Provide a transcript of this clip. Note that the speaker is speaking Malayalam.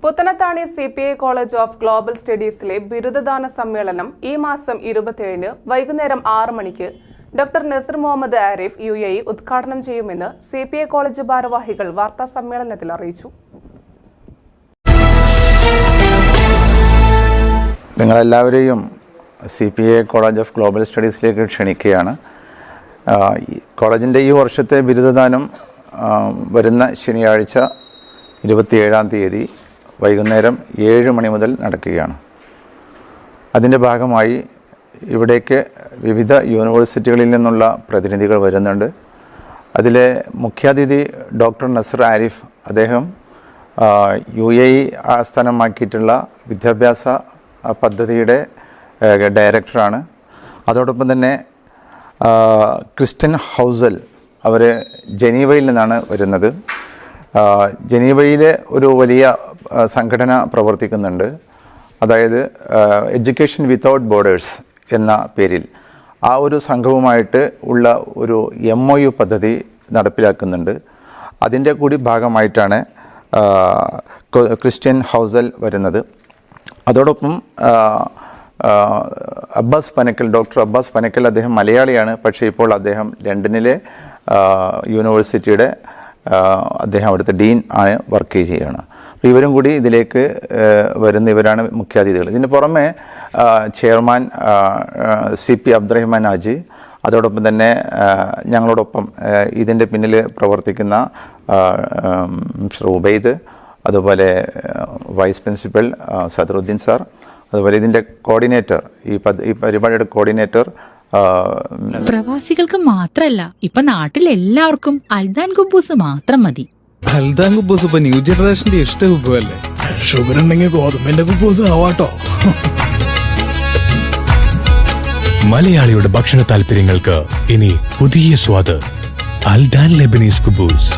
Puthanathani CPI college of global സ്റ്റഡീസിലെ ബിരുദദാന സമ്മേളനം ഈ മാസം 27 വൈകുന്നേരം 6 മണിക്ക് ഡോക്ടർ നസീർ മുഹമ്മദ് ആരിഫ് UAE ഉദ്ഘാടനം ചെയ്യുമെന്ന് CPI കോളേജ് ഭാരവാഹികൾ വാർത്താ സമ്മേളനത്തിൽ അറിയിച്ചു. നിങ്ങളെല്ലാവരെയും CPI കോളേജ് ഓഫ് ഗ്ലോബൽ സ്റ്റഡീസിലേക്ക് ക്ഷണിക്കുകയാണ്. കോളേജിൻ്റെ ഈ വർഷത്തെ ബിരുദദാനം വരുന്ന ശനിയാഴ്ച 27-ാം തീയതി വൈകുന്നേരം 7 മണി മുതൽ നടക്കുകയാണ്. അതിൻ്റെ ഭാഗമായി ഇവിടേക്ക് വിവിധ യൂണിവേഴ്സിറ്റികളിൽ നിന്നുള്ള പ്രതിനിധികൾ വരുന്നുണ്ട്. അതിലെ മുഖ്യാതിഥി ഡോക്ടർ നസീർ ആരിഫ്, അദ്ദേഹം UAE ആസ്ഥാനമാക്കിയിട്ടുള്ള വിദ്യാഭ്യാസ പദ്ധതിയുടെ ഡയറക്ടറാണ്. അതോടൊപ്പം തന്നെ ക്രിസ്റ്റ്യൻ ഹൗസൽ, അവർ ജനീവയിൽ നിന്നാണ് വരുന്നത്. ജനീവയിൽ ഒരു വലിയ സംഘടന പ്രവർത്തിക്കുന്നുണ്ട്, അതായത് എഡ്യൂക്കേഷൻ വിത്തൗട്ട് ബോർഡേഴ്സ് എന്ന പേരിൽ. ആ ഒരു സംഘവുമായിട്ട് ഉള്ള ഒരു MOU പദ്ധതി നടപ്പിലാക്കുന്നുണ്ട്. അതിൻ്റെ കൂടി ഭാഗമായിട്ടാണ് ക്രിസ്റ്റ്യൻ ഹൗസൽ വരുന്നത്. അതോടൊപ്പം Abbas Panakkal, doctor Abbas Panakkal, അദ്ദേഹം മലയാളിയാണ്. പക്ഷേ ഇപ്പോൾ അദ്ദേഹം ലണ്ടനിലെ യൂണിവേഴ്സിറ്റിയുടെ അദ്ദേഹം അവിടുത്തെ ഡീൻ ആണ് വർക്ക് ചെയ്യുകയാണ്. അപ്പോൾ ഇവരും കൂടി ഇതിലേക്ക് വരുന്നവരാണ് മുഖ്യാതിഥികൾ. ഇതിന് പുറമെ ചെയർമാൻ CP അബ്ദുറഹ്മാൻ ഹാജി, അതോടൊപ്പം തന്നെ ഞങ്ങളോടൊപ്പം ഇതിൻ്റെ പിന്നിൽ പ്രവർത്തിക്കുന്ന മിസ്റ്റർ ഉബൈദ്, അതുപോലെ വൈസ് പ്രിൻസിപ്പൽ സദറുദ്ദീൻ സാർ, അതുപോലെ ഇതിൻ്റെ കോർഡിനേറ്റർ, ഈ പരിപാടിയുടെ കോർഡിനേറ്റർ. പ്രവാസികൾക്ക് മാത്രല്ല, ഇപ്പൊ നാട്ടിലെല്ലാവർക്കും അൽദാൻ കുബൂസ് മാത്രം മതി. അൽദാൻ കുബൂസ് ഇപ്പൊ ന്യൂ ജനറേഷന്റെ ഇഷ്ട വിഭവല്ലേ. ഷുഗർ ഉണ്ടെങ്കിൽ ഗോതമ്പിന്റെ കുബൂസ് ആവാട്ടോ. മലയാളിയുടെ ഭക്ഷണ താല്പര്യങ്ങൾക്ക് ഇനി പുതിയ സ്വാദ്. അൽദാൻ ലെബനീസ് കുബൂസ്.